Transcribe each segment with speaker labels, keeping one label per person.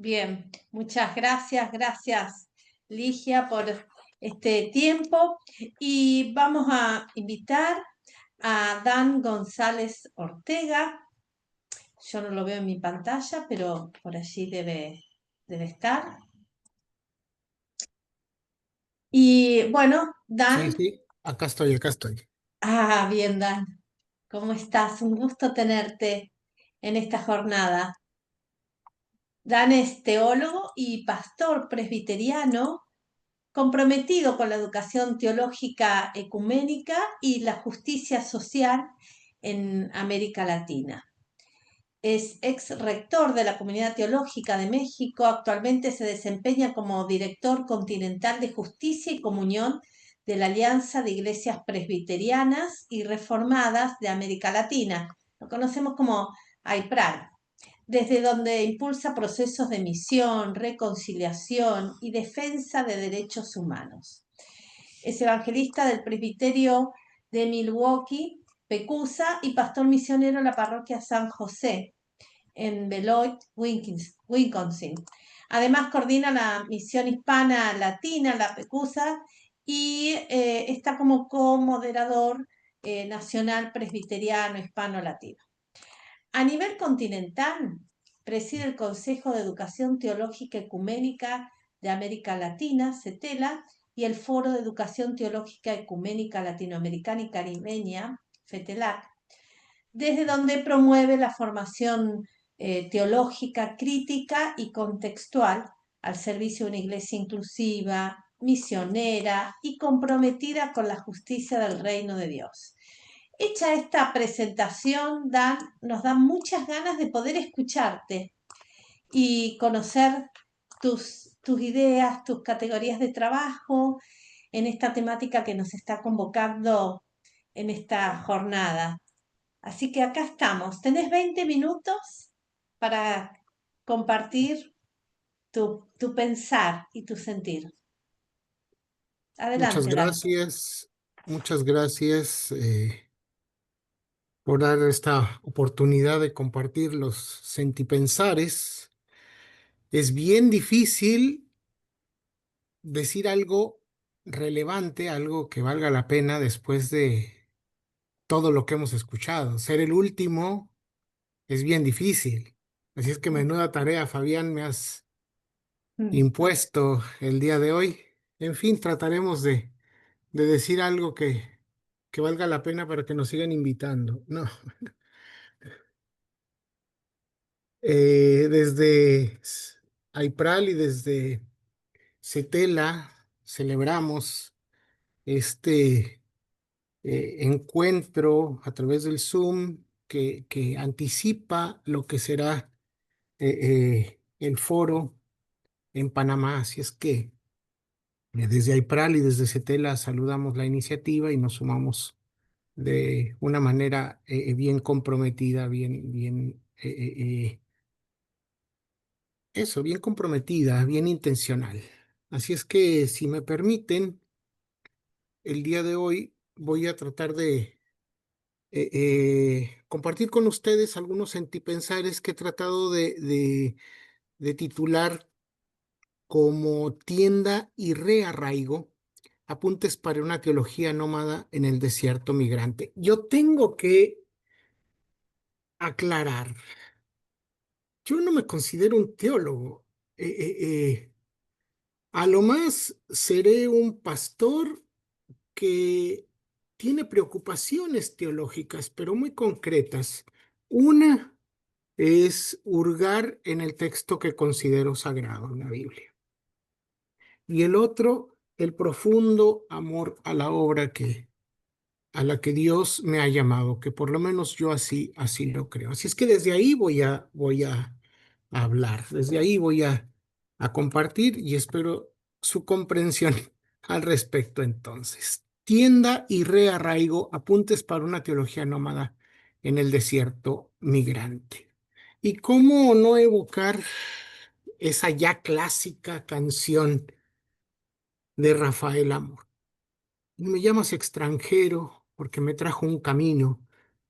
Speaker 1: Bien, muchas gracias Ligia por este tiempo y vamos a invitar a Dan González Ortega. Yo no lo veo en mi pantalla, pero por allí debe estar. Y bueno,
Speaker 2: Sí,
Speaker 1: Dan,
Speaker 2: sí, acá estoy, acá estoy.
Speaker 1: bien Dan, ¿cómo estás? Un gusto tenerte en esta jornada. Dan es teólogo y pastor presbiteriano comprometido con la educación teológica ecuménica y la justicia social en América Latina. Es ex rector de la Comunidad Teológica de México. Actualmente se desempeña como director continental de Justicia y Comunión de la Alianza de Iglesias Presbiterianas y Reformadas de América Latina. Lo conocemos como AIPRAL, desde donde impulsa procesos de misión, reconciliación y defensa de derechos humanos. Es evangelista del presbiterio de Milwaukee, Pecusa, y pastor misionero en la parroquia San José, en Beloit, Wisconsin. Además, coordina la misión hispana latina, la Pecusa, y está como co-moderador nacional presbiteriano hispano-latino. A nivel continental, preside el Consejo de Educación Teológica Ecuménica de América Latina, CETELA, y el Foro de Educación Teológica Ecuménica Latinoamericana y Caribeña, FETELAC, desde donde promueve la formación teológica crítica y contextual al servicio de una iglesia inclusiva, misionera y comprometida con la justicia del reino de Dios. Hecha esta presentación, Dan, nos da muchas ganas de poder escucharte y conocer tus ideas, tus categorías de trabajo en esta temática que nos está convocando en esta jornada. Así que acá estamos. Tenés 20 minutos para compartir tu pensar y tu sentir.
Speaker 2: Muchas
Speaker 1: Adelante, Dan.
Speaker 2: gracias, muchas gracias por dar esta oportunidad de compartir los sentipensares. Es bien difícil decir algo relevante, algo que valga la pena después de todo lo que hemos escuchado. Ser el último es bien difícil. Así es que menuda tarea, Fabián, me has
Speaker 1: Mm.
Speaker 2: impuesto el día de hoy. En fin, trataremos de decir algo que valga la pena para que nos sigan invitando. No, desde AIPRAL y desde CETELA celebramos este encuentro a través del Zoom que anticipa lo que será el foro en Panamá. Así es que desde AIPRAL y desde CETELA saludamos la iniciativa y nos sumamos de una manera bien comprometida, bien comprometida, bien intencional. Así es que, si me permiten, el día de hoy voy a tratar de compartir con ustedes algunos sentipensares que he tratado de titular como Tienda y Rearraigo, apuntes para una teología nómada en el desierto migrante. Yo tengo que aclarar. Yo no me considero un teólogo. A lo más seré un pastor que tiene preocupaciones teológicas, pero muy concretas. Una es hurgar en el texto que considero sagrado, la Biblia. Y el otro, el profundo amor a la obra a la que Dios me ha llamado, que por lo menos yo así lo creo. Así es que desde ahí voy a hablar, desde ahí a compartir y espero su comprensión al respecto entonces. Tienda y rearraigo, apuntes para una teología nómada en el desierto migrante. ¿Y cómo no evocar esa ya clásica canción de Rafael Amor? Me llamas extranjero porque me trajo un camino,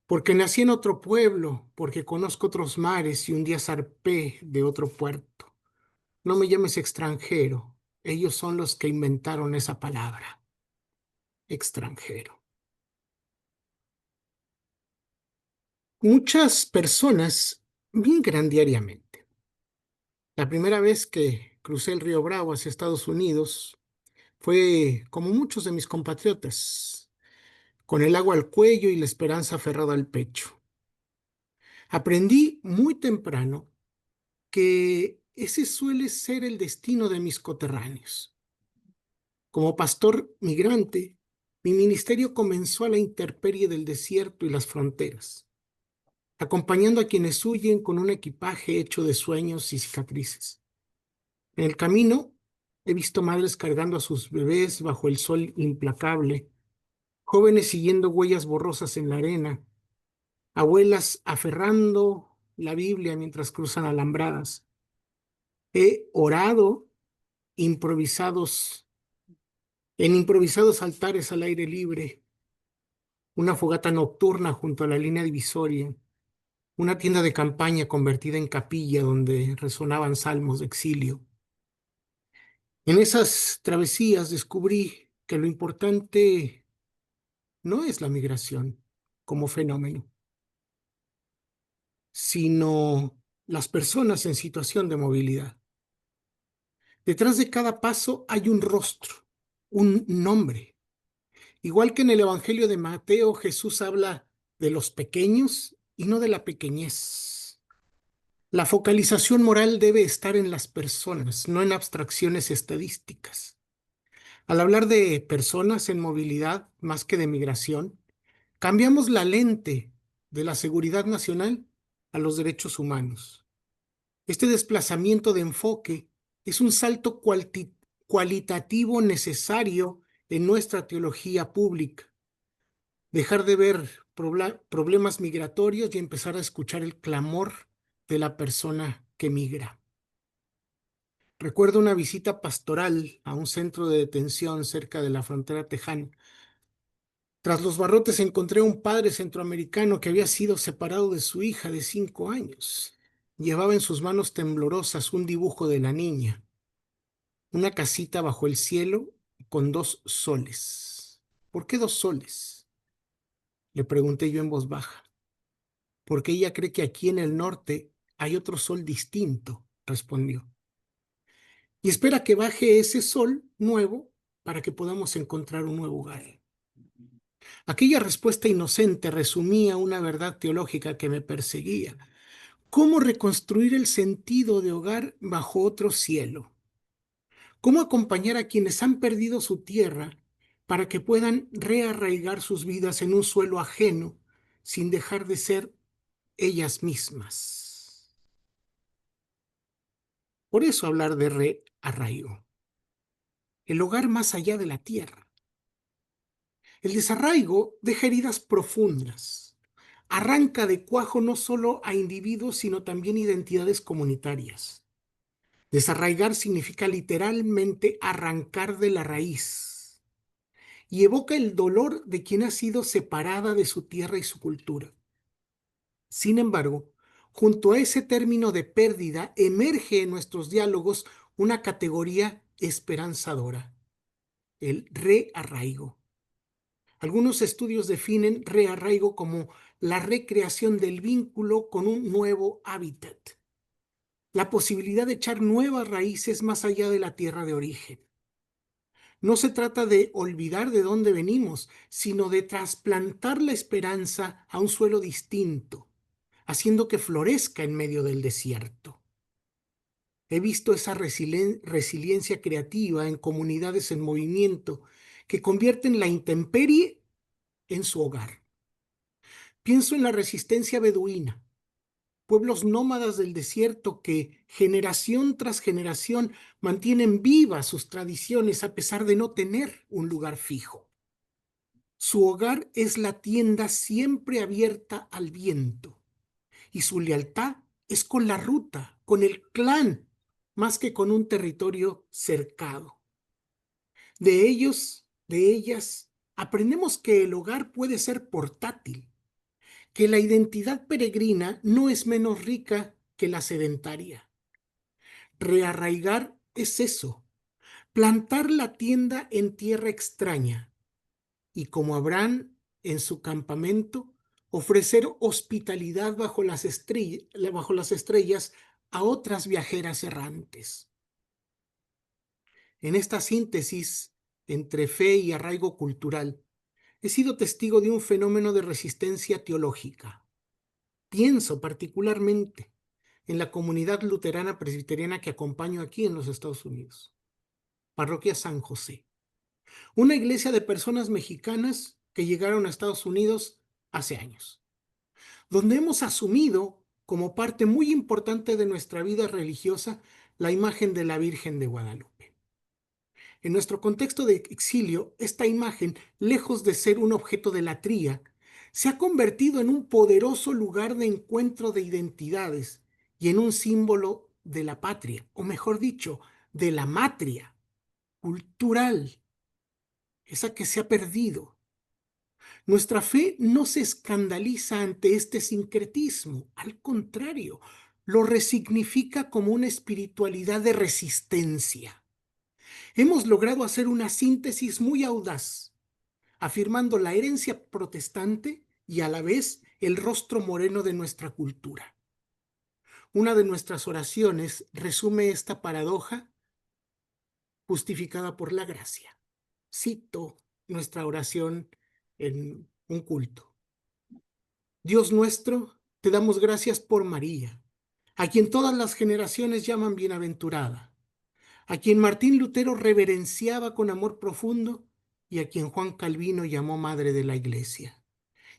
Speaker 2: porque nací en otro pueblo, porque conozco otros mares y un día zarpé de otro puerto. No me llames extranjero. Ellos son los que inventaron esa palabra, extranjero. Muchas personas migran diariamente. La primera vez que crucé el río Bravo hacia Estados Unidos fue como muchos de mis compatriotas, con el agua al cuello y la esperanza aferrada al pecho. Aprendí muy temprano que ese suele ser el destino de mis coterráneos. Como pastor migrante, mi ministerio comenzó a la intemperie del desierto y las fronteras, acompañando a quienes huyen con un equipaje hecho de sueños y cicatrices. En el camino he visto madres cargando a sus bebés bajo el sol implacable, jóvenes siguiendo huellas borrosas en la arena, abuelas aferrando la Biblia mientras cruzan alambradas. He orado improvisados en improvisados altares al aire libre, una fogata nocturna junto a la línea divisoria, una tienda de campaña convertida en capilla donde resonaban salmos de exilio. En esas travesías descubrí que lo importante no es la migración como fenómeno, sino las personas en situación de movilidad. Detrás de cada paso hay un rostro, un nombre. Igual que en el Evangelio de Mateo, Jesús habla de los pequeños y no de la pequeñez. La focalización moral debe estar en las personas, no en abstracciones estadísticas. Al hablar de personas en movilidad más que de migración, cambiamos la lente de la seguridad nacional a los derechos humanos. Este desplazamiento de enfoque es un salto cualitativo necesario en nuestra teología pública. Dejar de ver problemas migratorios y empezar a escuchar el clamor de la persona que migra. Recuerdo una visita pastoral a un centro de detención cerca de la frontera tejana. Tras los barrotes encontré a un padre centroamericano que había sido separado de su hija de 5 años. Llevaba en sus manos temblorosas un dibujo de la niña, una casita bajo el cielo con 2 soles. ¿Por qué 2 soles? Le pregunté yo en voz baja. Porque ella cree que aquí en el norte hay otro sol distinto, respondió. Y espera que baje ese sol nuevo para que podamos encontrar un nuevo hogar. Aquella respuesta inocente resumía una verdad teológica que me perseguía. ¿Cómo reconstruir el sentido de hogar bajo otro cielo? ¿Cómo acompañar a quienes han perdido su tierra para que puedan rearraigar sus vidas en un suelo ajeno sin dejar de ser ellas mismas? Por eso hablar de rearraigo, el hogar más allá de la tierra. El desarraigo deja heridas profundas, arranca de cuajo no solo a individuos, sino también identidades comunitarias. Desarraigar significa literalmente arrancar de la raíz y evoca el dolor de quien ha sido separada de su tierra y su cultura. Sin embargo, junto a ese término de pérdida emerge en nuestros diálogos una categoría esperanzadora, el rearraigo. Algunos estudios definen rearraigo como la recreación del vínculo con un nuevo hábitat, la posibilidad de echar nuevas raíces más allá de la tierra de origen. No se trata de olvidar de dónde venimos, sino de trasplantar la esperanza a un suelo distinto, haciendo que florezca en medio del desierto. He visto esa resiliencia creativa en comunidades en movimiento que convierten la intemperie en su hogar. Pienso en la resistencia beduina, pueblos nómadas del desierto que generación tras generación mantienen vivas sus tradiciones a pesar de no tener un lugar fijo. Su hogar es la tienda siempre abierta al viento y su lealtad es con la ruta, con el clan, más que con un territorio cercado. De ellos, de ellas, aprendemos que el hogar puede ser portátil, que la identidad peregrina no es menos rica que la sedentaria. Rearraigar es eso, plantar la tienda en tierra extraña y como Abraham en su campamento, ofrecer hospitalidad bajo las estrellas a otras viajeras errantes. En esta síntesis entre fe y arraigo cultural, he sido testigo de un fenómeno de resistencia teológica. Pienso particularmente en la comunidad luterana presbiteriana que acompaño aquí en los Estados Unidos, Parroquia San José, una iglesia de personas mexicanas que llegaron a Estados Unidos hace años, donde hemos asumido como parte muy importante de nuestra vida religiosa la imagen de la Virgen de Guadalupe. En nuestro contexto de exilio, esta imagen, lejos de ser un objeto de latría, se ha convertido en un poderoso lugar de encuentro de identidades y en un símbolo de la patria, o mejor dicho, de la matria cultural, esa que se ha perdido. Nuestra fe no se escandaliza ante este sincretismo, al contrario, lo resignifica como una espiritualidad de resistencia. Hemos logrado hacer una síntesis muy audaz, afirmando la herencia protestante y a la vez el rostro moreno de nuestra cultura. Una de nuestras oraciones resume esta paradoja justificada por la gracia. Cito nuestra oración en un culto. Dios nuestro, te damos gracias por María, a quien todas las generaciones llaman bienaventurada, a quien Martín Lutero reverenciaba con amor profundo y a quien Juan Calvino llamó Madre de la Iglesia.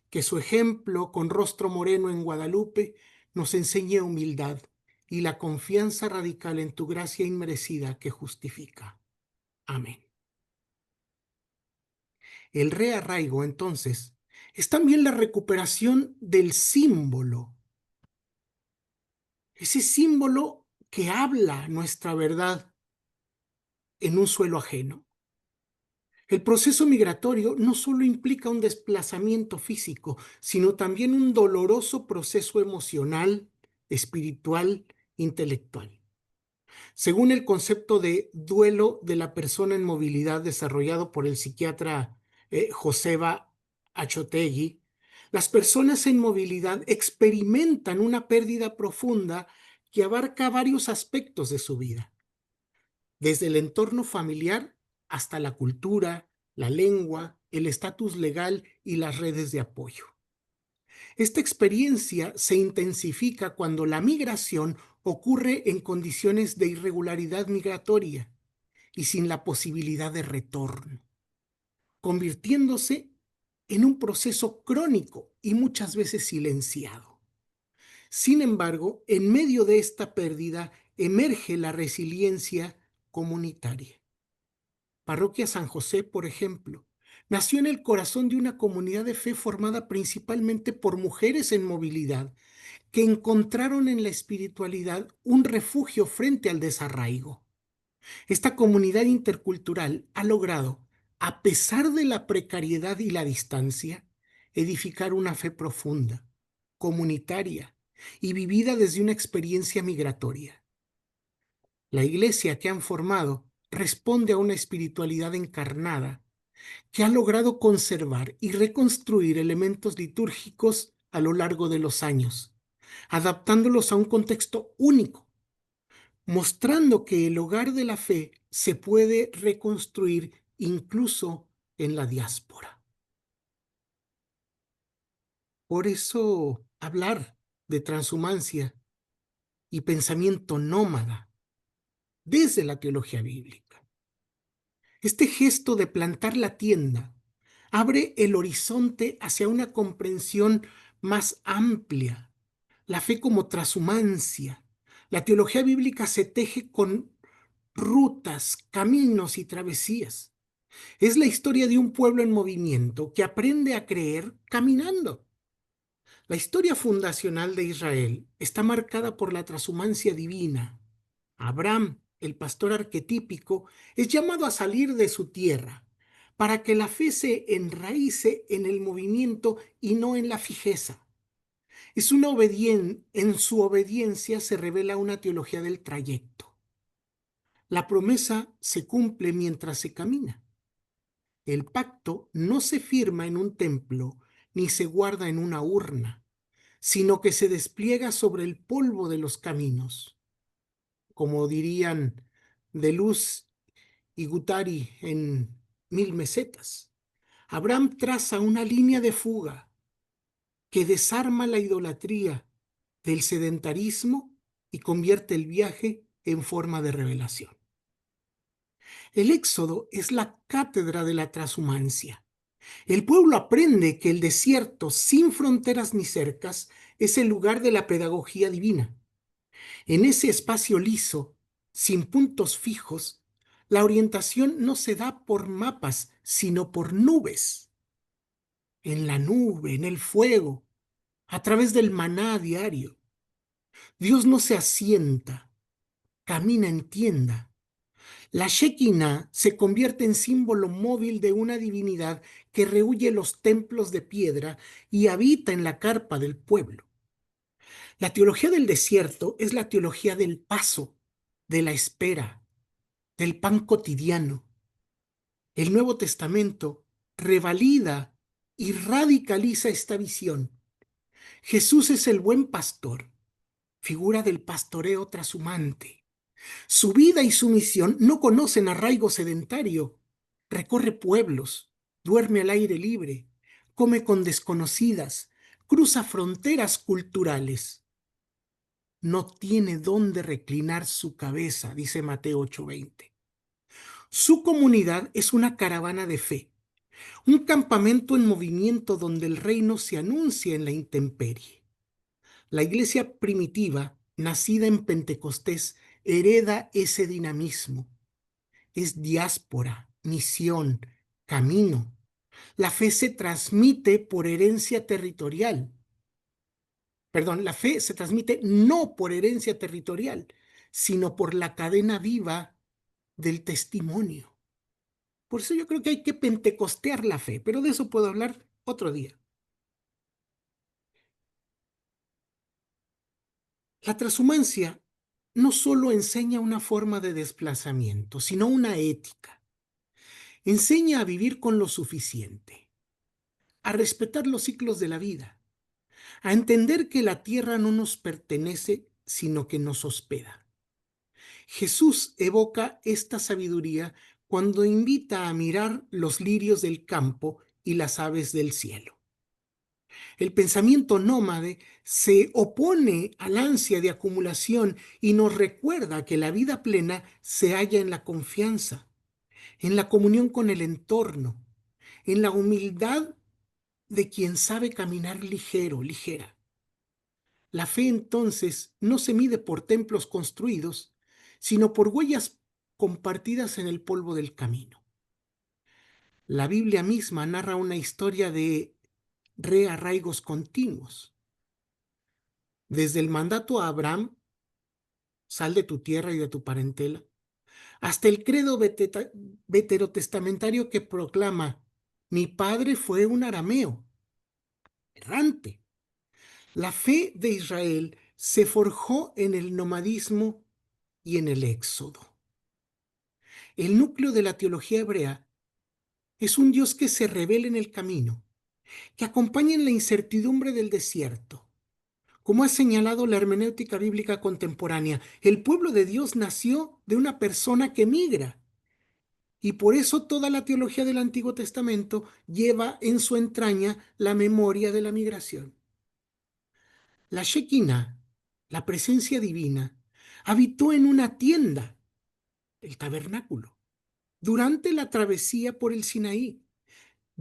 Speaker 2: Que su ejemplo con rostro moreno en Guadalupe nos enseñe humildad y la confianza radical en tu gracia inmerecida que justifica. Amén. El rearraigo, entonces, es también la recuperación del símbolo, ese símbolo que habla nuestra verdad en un suelo ajeno. El proceso migratorio no solo implica un desplazamiento físico, sino también un doloroso proceso emocional, espiritual, intelectual. Según el concepto de duelo de la persona en movilidad desarrollado por el psiquiatra Joseba Achotegui, las personas en movilidad experimentan una pérdida profunda que abarca varios aspectos de su vida, desde el entorno familiar hasta la cultura, la lengua, el estatus legal y las redes de apoyo. Esta experiencia se intensifica cuando la migración ocurre en condiciones de irregularidad migratoria y sin la posibilidad de retorno, convirtiéndose en un proceso crónico y muchas veces silenciado. Sin embargo, en medio de esta pérdida emerge la resiliencia comunitaria. Parroquia San José, por ejemplo, nació en el corazón de una comunidad de fe formada principalmente por mujeres en movilidad que encontraron en la espiritualidad un refugio frente al desarraigo. Esta comunidad intercultural ha logrado, a pesar de la precariedad y la distancia, edificar una fe profunda, comunitaria y vivida desde una experiencia migratoria. La iglesia que han formado responde a una espiritualidad encarnada que ha logrado conservar y reconstruir elementos litúrgicos a lo largo de los años, adaptándolos a un contexto único, mostrando que el hogar de la fe se puede reconstruir incluso en la diáspora. Por eso hablar de transhumancia y pensamiento nómada desde la teología bíblica. Este gesto de plantar la tienda abre el horizonte hacia una comprensión más amplia, la fe como transhumancia. La teología bíblica se teje con rutas, caminos y travesías. Es la historia de un pueblo en movimiento que aprende a creer caminando. La historia fundacional de Israel está marcada por la transhumancia divina. Abraham, el pastor arquetípico, es llamado a salir de su tierra para que la fe se enraíce en el movimiento y no en la fijeza. En su obediencia se revela una teología del trayecto. La promesa se cumple mientras se camina. El pacto no se firma en un templo ni se guarda en una urna, sino que se despliega sobre el polvo de los caminos, como dirían de Luz y Guattari en Mil Mesetas. Abraham traza una línea de fuga que desarma la idolatría del sedentarismo y convierte el viaje en forma de revelación. El Éxodo es la cátedra de la transhumancia. El pueblo aprende que el desierto, sin fronteras ni cercas, es el lugar de la pedagogía divina. En ese espacio liso, sin puntos fijos, la orientación no se da por mapas, sino por nubes. En la nube, en el fuego, a través del maná diario. Dios no se asienta, camina en tienda. La Shekinah se convierte en símbolo móvil de una divinidad que rehuye los templos de piedra y habita en la carpa del pueblo. La teología del desierto es la teología del paso, de la espera, del pan cotidiano. El Nuevo Testamento revalida y radicaliza esta visión. Jesús es el buen pastor, figura del pastoreo trashumante. Su vida y su misión no conocen arraigo sedentario. Recorre pueblos, duerme al aire libre, come con desconocidas, cruza fronteras culturales. No tiene dónde reclinar su cabeza, dice Mateo 8:20. Su comunidad es una caravana de fe, un campamento en movimiento donde el reino se anuncia en la intemperie. La iglesia primitiva, nacida en Pentecostés, hereda ese dinamismo. Es diáspora, misión, camino. La fe se transmite por herencia territorial. Perdón, la fe se transmite no por herencia territorial, sino por la cadena viva del testimonio. Por eso yo creo que hay que pentecostear la fe, pero de eso puedo hablar otro día. La transhumancia no solo enseña una forma de desplazamiento, sino una ética. Enseña a vivir con lo suficiente, a respetar los ciclos de la vida, a entender que la tierra no nos pertenece, sino que nos hospeda. Jesús evoca esta sabiduría cuando invita a mirar los lirios del campo y las aves del cielo. El pensamiento nómade se opone al ansia de acumulación y nos recuerda que la vida plena se halla en la confianza, en la comunión con el entorno, en la humildad de quien sabe caminar ligero, ligera. La fe entonces no se mide por templos construidos, sino por huellas compartidas en el polvo del camino. La Biblia misma narra una historia de rearraigos continuos. Desde el mandato a Abraham, sal de tu tierra y de tu parentela, hasta el credo veterotestamentario que proclama, mi padre fue un arameo, errante. La fe de Israel se forjó en el nomadismo y en el éxodo. El núcleo de la teología hebrea es un Dios que se revela en el camino, que acompaña en la incertidumbre del desierto. Como ha señalado la hermenéutica bíblica contemporánea, el pueblo de Dios nació de una persona que migra. Y por eso toda la teología del Antiguo Testamento lleva en su entraña la memoria de la migración. La Shekinah, la presencia divina, habitó en una tienda, el tabernáculo. Durante la travesía por el Sinaí,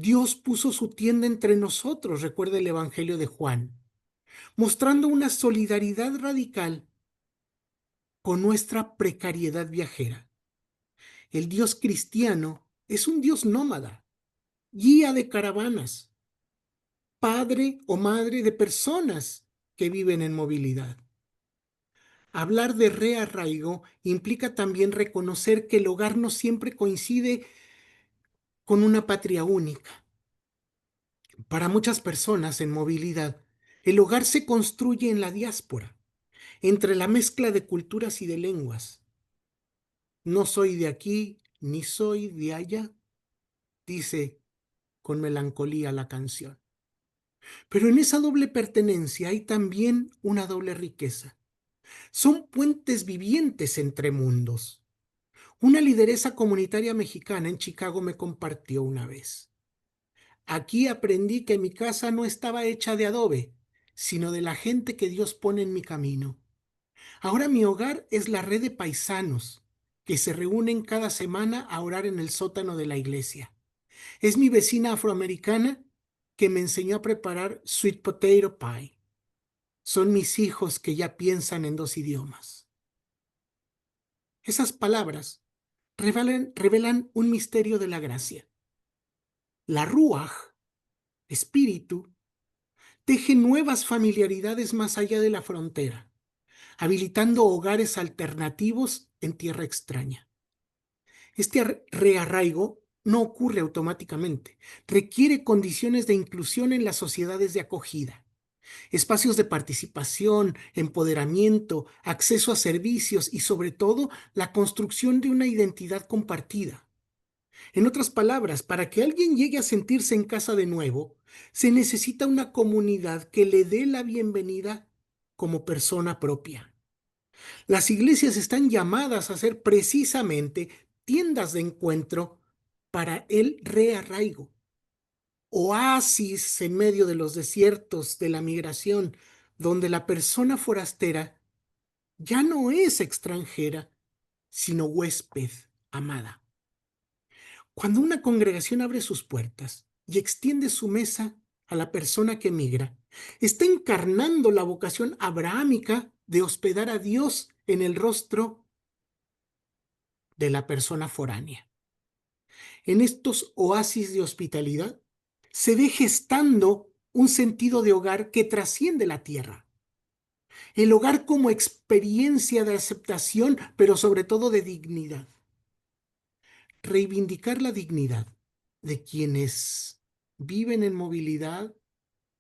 Speaker 2: Dios puso su tienda entre nosotros, recuerda el Evangelio de Juan, mostrando una solidaridad radical con nuestra precariedad viajera. El Dios cristiano es un Dios nómada, guía de caravanas, padre o madre de personas que viven en movilidad. Hablar de rearraigo implica también reconocer que el hogar no siempre coincide con una patria única. Para muchas personas en movilidad, el hogar se construye en la diáspora, entre la mezcla de culturas y de lenguas. No soy de aquí ni soy de allá, dice con melancolía la canción. Pero en esa doble pertenencia hay también una doble riqueza. Son puentes vivientes entre mundos. Una lideresa comunitaria mexicana en Chicago me compartió una vez. Aquí aprendí que mi casa no estaba hecha de adobe, sino de la gente que Dios pone en mi camino. Ahora mi hogar es la red de paisanos que se reúnen cada semana a orar en el sótano de la iglesia. Es mi vecina afroamericana que me enseñó a preparar sweet potato pie. Son mis hijos que ya piensan en 2 idiomas. Esas palabras revelan un misterio de la gracia. La Ruach, espíritu, teje nuevas familiaridades más allá de la frontera, habilitando hogares alternativos en tierra extraña. Este rearraigo no ocurre automáticamente, requiere condiciones de inclusión en las sociedades de acogida, espacios de participación, empoderamiento, acceso a servicios y sobre todo la construcción de una identidad compartida. En otras palabras, para que alguien llegue a sentirse en casa de nuevo, se necesita una comunidad que le dé la bienvenida como persona propia. Las iglesias están llamadas a ser precisamente tiendas de encuentro para el rearraigo, oasis en medio de los desiertos de la migración, donde la persona forastera ya no es extranjera, sino huésped amada. Cuando una congregación abre sus puertas y extiende su mesa a la persona que migra, está encarnando la vocación abrahámica de hospedar a Dios en el rostro de la persona foránea. En estos oasis de hospitalidad se ve gestando un sentido de hogar que trasciende la tierra. El hogar como experiencia de aceptación, pero sobre todo de dignidad. Reivindicar la dignidad de quienes viven en movilidad,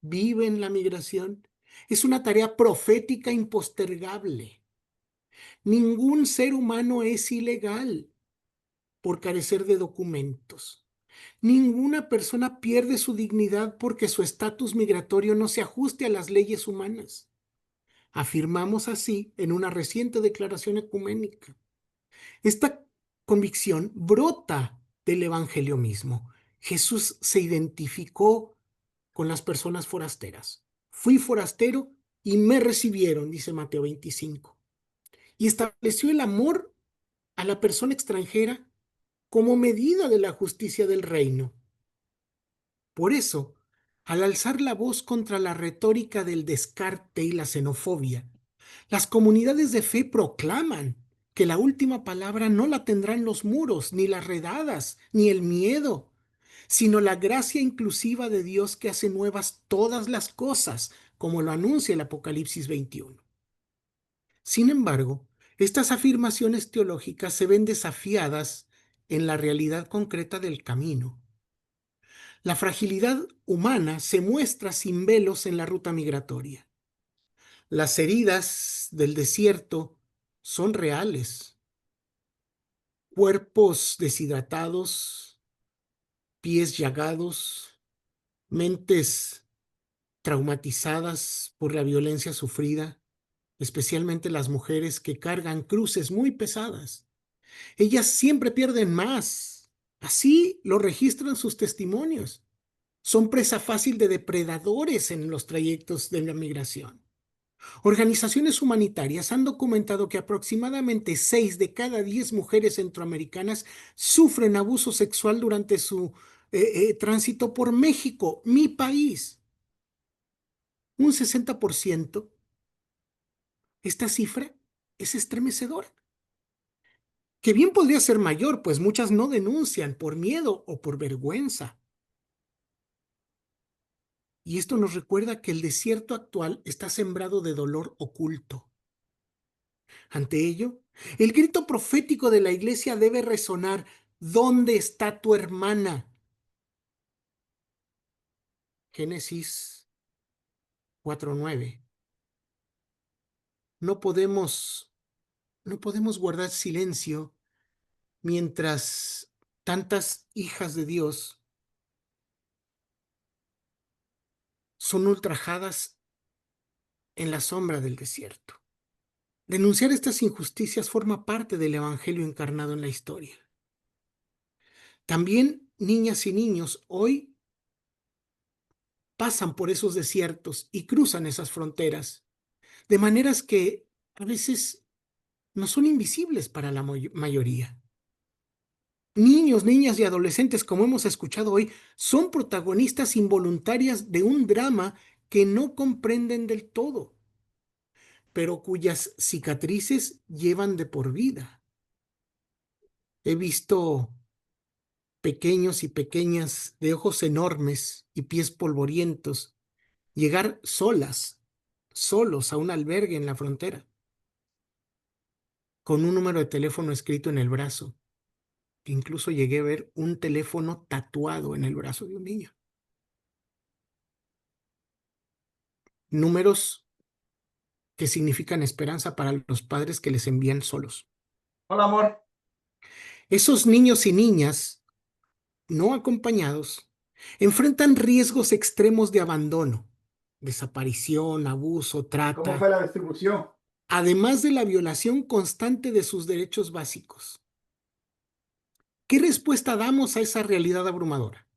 Speaker 2: viven la migración, es una tarea profética impostergable. Ningún ser humano es ilegal por carecer de documentos. Ninguna persona pierde su dignidad porque su estatus migratorio no se ajuste a las leyes humanas. Afirmamos así en una reciente declaración ecuménica. Esta convicción brota del Evangelio mismo. Jesús se identificó con las personas forasteras. Fui forastero y me recibieron, dice Mateo 25. Y estableció el amor a la persona extranjera como medida de la justicia del reino. Por eso, al alzar la voz contra la retórica del descarte y la xenofobia, las comunidades de fe proclaman que la última palabra no la tendrán los muros, ni las redadas, ni el miedo, sino la gracia inclusiva de Dios que hace nuevas todas las cosas, como lo anuncia el Apocalipsis 21. Sin embargo, estas afirmaciones teológicas se ven desafiadas en la realidad concreta del camino. La fragilidad humana se muestra sin velos en la ruta migratoria. Las heridas del desierto son reales. Cuerpos deshidratados, pies llagados, mentes traumatizadas por la violencia sufrida, especialmente las mujeres que cargan cruces muy pesadas. Ellas siempre pierden más. Así lo registran sus testimonios. Son presa fácil de depredadores en los trayectos de la migración. Organizaciones humanitarias han documentado que aproximadamente 6 de cada 10 mujeres centroamericanas sufren abuso sexual durante su tránsito por México, mi país. Un 60%. Esta cifra es estremecedora. Que bien podría ser mayor, pues muchas no denuncian por miedo o por vergüenza. Y esto nos recuerda que el desierto actual está sembrado de dolor oculto. Ante ello, el grito profético de la iglesia debe resonar: ¿dónde está tu hermana? Génesis 4:9. No podemos, no podemos guardar silencio mientras tantas hijas de Dios son ultrajadas en la sombra del desierto. Denunciar estas injusticias forma parte del Evangelio encarnado en la historia. También niñas y niños hoy pasan por esos desiertos y cruzan esas fronteras, de maneras que a veces no son invisibles para la mayoría. Niños, niñas y adolescentes, como hemos escuchado hoy, son protagonistas involuntarias de un drama que no comprenden del todo, pero cuyas cicatrices llevan de por vida. He visto pequeños y pequeñas de ojos enormes y pies polvorientos llegar solos a un albergue en la frontera, con un número de teléfono escrito en el brazo. Incluso llegué a ver un teléfono tatuado en el brazo de un niño. Números que significan esperanza para los padres que les envían solos.
Speaker 3: Hola, amor.
Speaker 2: Esos niños y niñas no acompañados enfrentan riesgos extremos de abandono, desaparición, abuso,
Speaker 3: ¿Cómo fue
Speaker 2: trata,
Speaker 3: la distribución?
Speaker 2: además de la violación constante de sus derechos básicos. ¿Qué respuesta damos a esa realidad abrumadora?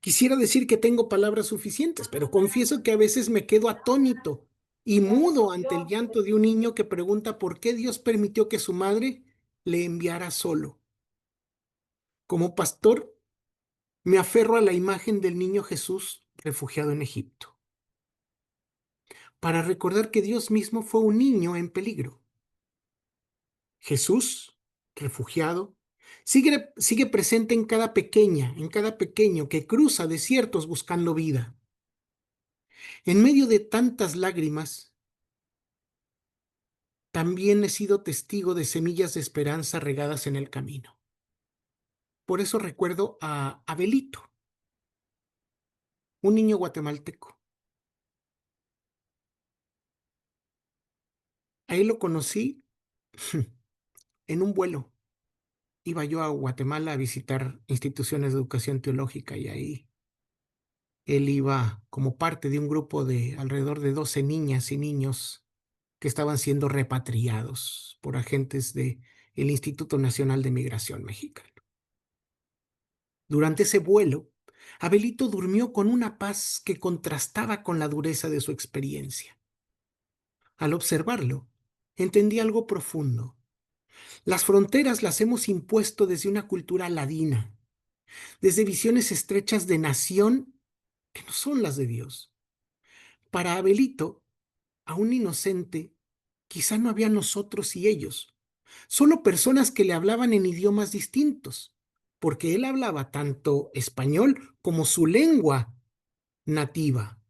Speaker 2: Quisiera decir que tengo palabras suficientes, pero confieso que a veces me quedo atónito y mudo ante el llanto de un niño que pregunta por qué Dios permitió que su madre le enviara solo. Como pastor, me aferro a la imagen del niño Jesús refugiado en Egipto, para recordar que Dios mismo fue un niño en peligro. Jesús, refugiado, sigue presente en cada pequeño que cruza desiertos buscando vida. En medio de tantas lágrimas, también he sido testigo de semillas de esperanza regadas en el camino. Por eso recuerdo a Abelito, un niño guatemalteco. A él lo conocí en un vuelo. Iba yo a Guatemala a visitar instituciones de educación teológica y ahí él iba como parte de un grupo de alrededor de 12 niñas y niños que estaban siendo repatriados por agentes del Instituto Nacional de Migración Mexicano. Durante ese vuelo, Abelito durmió con una paz que contrastaba con la dureza de su experiencia. Al observarlo, entendí algo profundo. Las fronteras las hemos impuesto desde una cultura ladina, desde visiones estrechas de nación que no son las de Dios. Para Abelito, a un inocente, quizá no había nosotros y ellos, solo personas que le hablaban en idiomas distintos, porque él hablaba tanto español como su lengua nativa.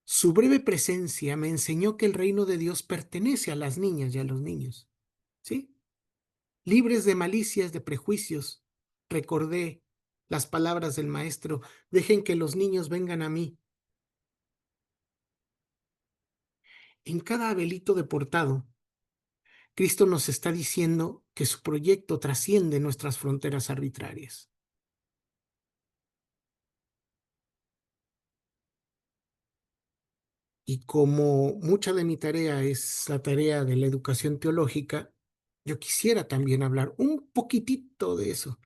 Speaker 2: Su breve presencia me enseñó que el reino de Dios pertenece a las niñas y a los niños, ¿sí? Libres de malicias, de prejuicios. Recordé las palabras del maestro: dejen que los niños vengan a mí. En cada Abelito deportado, Cristo nos está diciendo que su proyecto trasciende nuestras fronteras arbitrarias. Y como mucha de mi tarea es la tarea de la educación teológica, yo quisiera también hablar un poquitito de eso.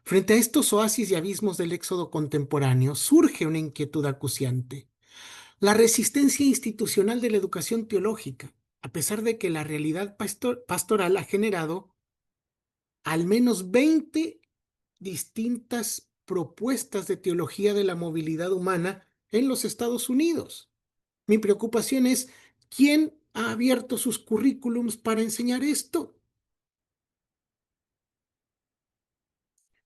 Speaker 2: Frente a estos oasis y abismos del éxodo contemporáneo, surge una inquietud acuciante: la resistencia institucional de la educación teológica, a pesar de que la realidad pastoral ha generado al menos 20 distintas propuestas de teología de la movilidad humana en los Estados Unidos. Mi preocupación es: ¿quién ha abierto sus currículums para enseñar esto?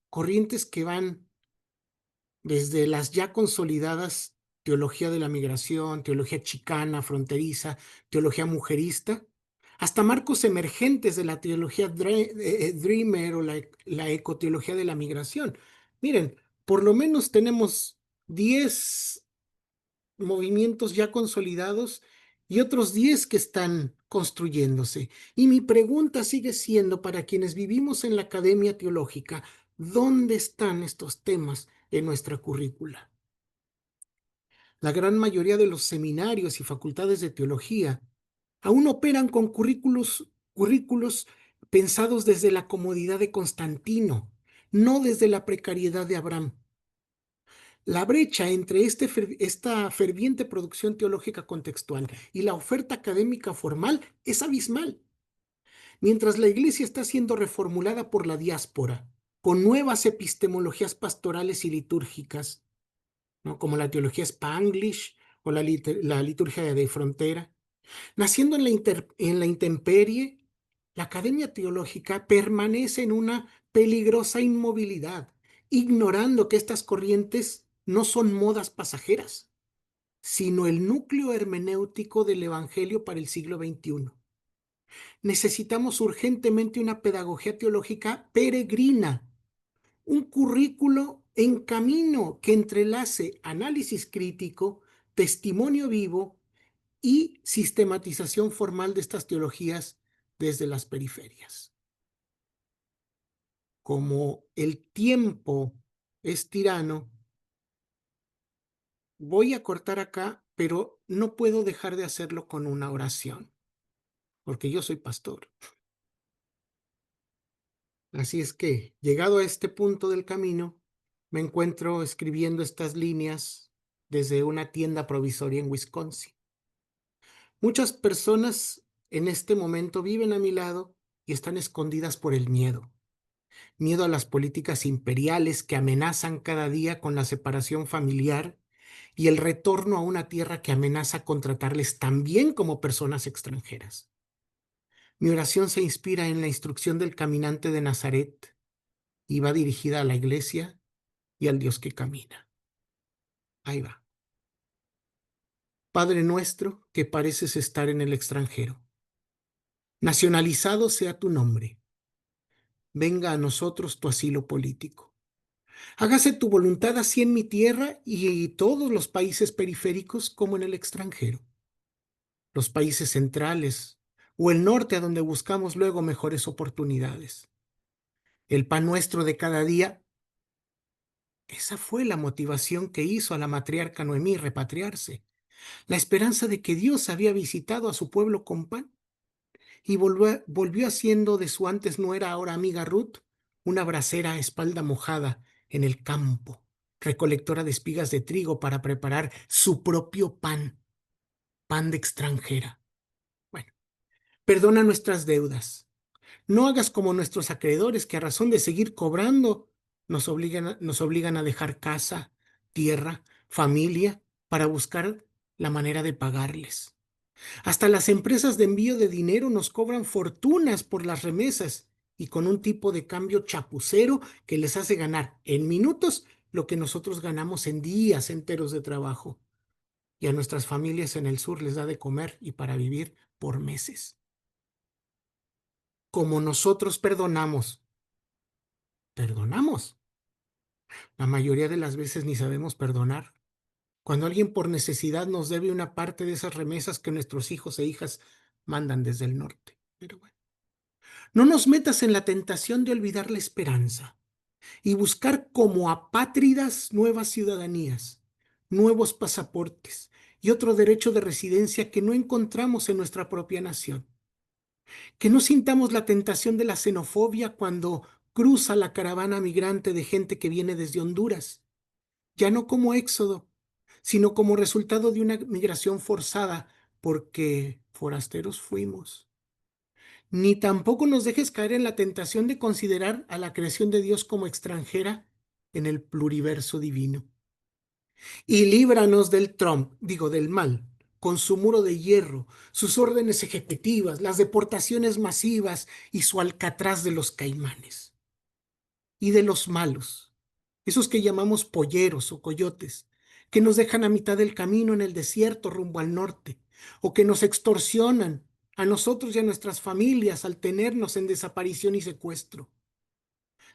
Speaker 2: Corrientes que van desde las ya consolidadas teología de la migración, teología chicana, fronteriza, teología mujerista, hasta marcos emergentes de la teología Dreamer o la ecoteología de la migración. Miren, por lo menos tenemos 10 movimientos ya consolidados y otros 10 que están construyéndose. Y mi pregunta sigue siendo para quienes vivimos en la academia teológica, ¿dónde están estos temas en nuestra currícula? La gran mayoría de los seminarios y facultades de teología aún operan con currículos pensados desde la comodidad de Constantino, no desde la precariedad de Abraham. La brecha entre esta ferviente producción teológica contextual y la oferta académica formal es abismal. Mientras la iglesia está siendo reformulada por la diáspora, con nuevas epistemologías pastorales y litúrgicas, ¿no? Como la teología Spanglish o la liturgia de frontera, naciendo en la intemperie, la academia teológica permanece en una peligrosa inmovilidad, ignorando que estas corrientes no son modas pasajeras, sino el núcleo hermenéutico del Evangelio para el siglo XXI. Necesitamos urgentemente una pedagogía teológica peregrina, un currículo en camino que entrelace análisis crítico, testimonio vivo y sistematización formal de estas teologías desde las periferias. Como el tiempo es tirano, voy a cortar acá, pero no puedo dejar de hacerlo con una oración, porque yo soy pastor. Así es que, llegado a este punto del camino, me encuentro escribiendo estas líneas desde una tienda provisoria en Wisconsin. Muchas personas en este momento viven a mi lado y están escondidas por el miedo. Miedo a las políticas imperiales que amenazan cada día con la separación familiar y el retorno a una tierra que amenaza con tratarles también como personas extranjeras. Mi oración se inspira en la instrucción del caminante de Nazaret y va dirigida a la iglesia y al Dios que camina. Ahí va. Padre nuestro que pareces estar en el extranjero, nacionalizado sea tu nombre. Venga a nosotros tu asilo político. Hágase tu voluntad así en mi tierra y todos los países periféricos como en el extranjero. Los países centrales o el norte a donde buscamos luego mejores oportunidades. El pan nuestro de cada día, esa fue la motivación que hizo a la matriarca Noemí repatriarse. La esperanza de que Dios había visitado a su pueblo con pan y volvió haciendo de su antes nuera, ahora amiga Ruth, una bracera a espalda mojada en el campo, recolectora de espigas de trigo para preparar su propio pan, pan de extranjera. Bueno, perdona nuestras deudas. No hagas como nuestros acreedores que a razón de seguir cobrando nos obligan a dejar casa, tierra, familia para buscar la manera de pagarles. Hasta las empresas de envío de dinero nos cobran fortunas por las remesas y con un tipo de cambio chapucero que les hace ganar en minutos lo que nosotros ganamos en días enteros de trabajo. Y a nuestras familias en el sur les da de comer y para vivir por meses. Como nosotros perdonamos. La mayoría de las veces ni sabemos perdonar. Cuando alguien por necesidad nos debe una parte de esas remesas que nuestros hijos e hijas mandan desde el norte. Pero bueno. No nos metas en la tentación de olvidar la esperanza y buscar como apátridas nuevas ciudadanías, nuevos pasaportes y otro derecho de residencia que no encontramos en nuestra propia nación. Que no sintamos la tentación de la xenofobia cuando cruza la caravana migrante de gente que viene desde Honduras, ya no como éxodo, sino como resultado de una migración forzada, porque forasteros fuimos. Ni tampoco nos dejes caer en la tentación de considerar a la creación de Dios como extranjera en el pluriverso divino. Y líbranos del mal, con su muro de hierro, sus órdenes ejecutivas, las deportaciones masivas y su alcatraz de los caimanes. Y de los malos, esos que llamamos polleros o coyotes, que nos dejan a mitad del camino en el desierto rumbo al norte, o que nos extorsionan a nosotros y a nuestras familias al tenernos en desaparición y secuestro.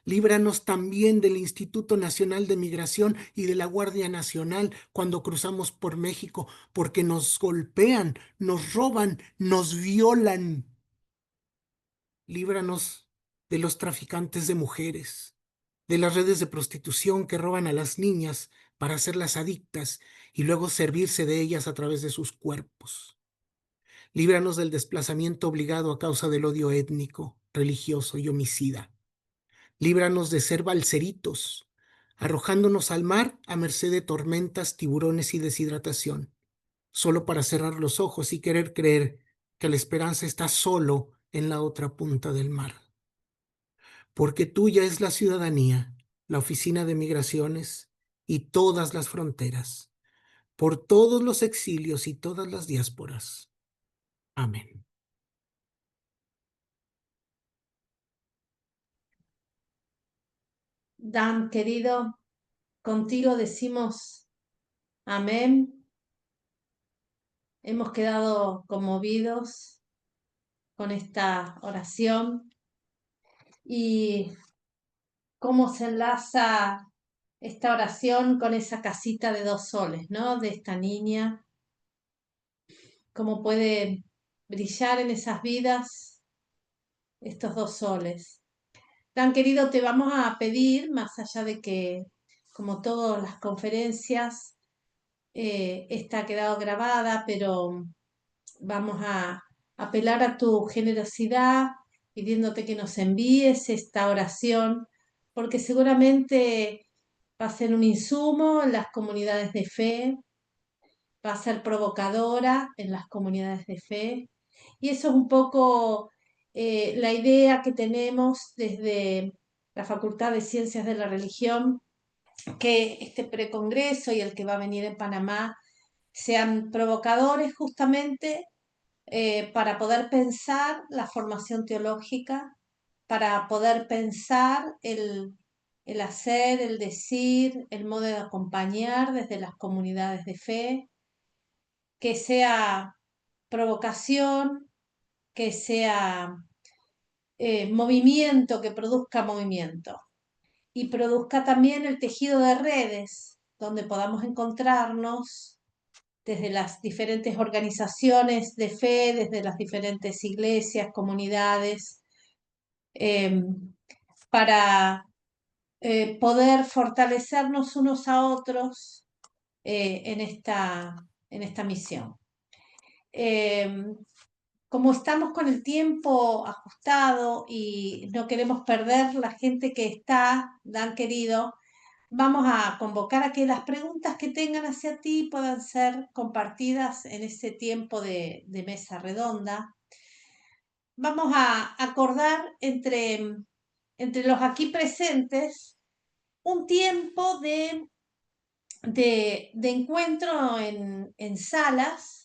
Speaker 2: Líbranos también del Instituto Nacional de Migración y de la Guardia Nacional cuando cruzamos por México, porque nos golpean, nos roban, nos violan. Líbranos de los traficantes de mujeres, de las redes de prostitución que roban a las niñas para hacerlas adictas y luego servirse de ellas a través de sus cuerpos. Líbranos del desplazamiento obligado a causa del odio étnico, religioso y homicida. Líbranos de ser balseritos, arrojándonos al mar a merced de tormentas, tiburones y deshidratación, solo para cerrar los ojos y querer creer que la esperanza está solo en la otra punta del mar. Porque tuya es la ciudadanía, la oficina de migraciones y todas las fronteras, por todos los exilios y todas las diásporas. Amén.
Speaker 1: Dan, querido, contigo decimos amén. Hemos quedado conmovidos con esta oración y cómo se enlaza esta oración con esa casita de 2 soles, ¿no? De esta niña, cómo puede brillar en esas vidas estos 2 soles. Tan querido, te vamos a pedir, más allá de que, como todas las conferencias, esta ha quedado grabada, pero vamos a apelar a tu generosidad, pidiéndote que nos envíes esta oración, porque seguramente va a ser un insumo en las comunidades de fe, va a ser provocadora en las comunidades de fe. Y eso es un poco la idea que tenemos desde la Facultad de Ciencias de la Religión, que este precongreso y el que va a venir en Panamá sean provocadores justamente para poder pensar la formación teológica, para poder pensar el hacer, el decir, el modo de acompañar desde las comunidades de fe, que sea provocación, que sea movimiento, que produzca movimiento y produzca también el tejido de redes donde podamos encontrarnos desde las diferentes organizaciones de fe, desde las diferentes iglesias, comunidades, eh, para poder fortalecernos unos a otros en esta misión. Eh, Como estamos con el tiempo ajustado y no queremos perder la gente que está, Dan querido, vamos a convocar a que las preguntas que tengan hacia ti puedan ser compartidas en ese tiempo de mesa redonda. Vamos a acordar entre los aquí presentes un tiempo de encuentro en salas,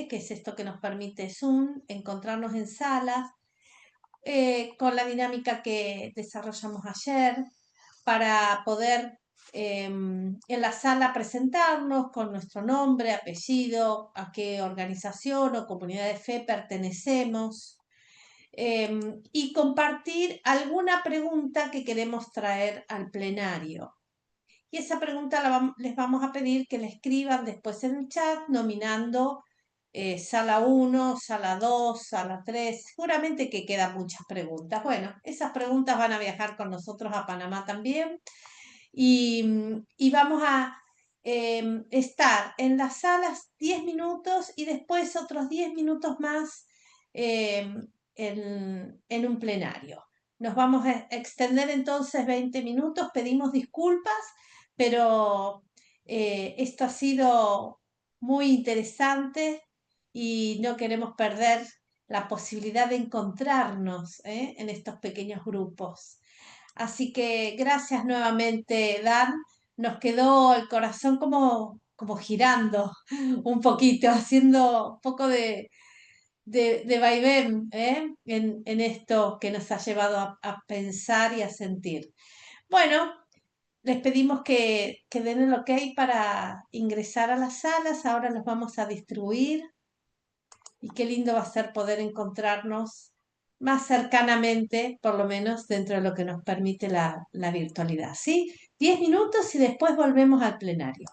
Speaker 1: que es esto que nos permite Zoom, encontrarnos en salas, con la dinámica que desarrollamos ayer, para poder en la sala presentarnos con nuestro nombre, apellido, a qué organización o comunidad de fe pertenecemos, y compartir alguna pregunta que queremos traer al plenario. Y esa pregunta les vamos a pedir que la escriban después en el chat, nominando sala 1, sala 2, sala 3. Seguramente que quedan muchas preguntas. Bueno, esas preguntas van a viajar con nosotros a Panamá también. Y vamos a estar en las salas 10 minutos y después otros 10 minutos más en un plenario. Nos vamos a extender entonces 20 minutos. Pedimos disculpas, pero esto ha sido muy interesante y no queremos perder la posibilidad de encontrarnos en estos pequeños grupos. Así que gracias nuevamente, Dan. Nos quedó el corazón como girando un poquito, haciendo un poco de vaivén en esto que nos ha llevado a pensar y a sentir. Bueno, les pedimos que den el ok para ingresar a las salas. Ahora los vamos a distribuir y qué lindo va a ser poder encontrarnos más cercanamente, por lo menos dentro de lo que nos permite la virtualidad, ¿sí? 10 minutos y después volvemos al plenario.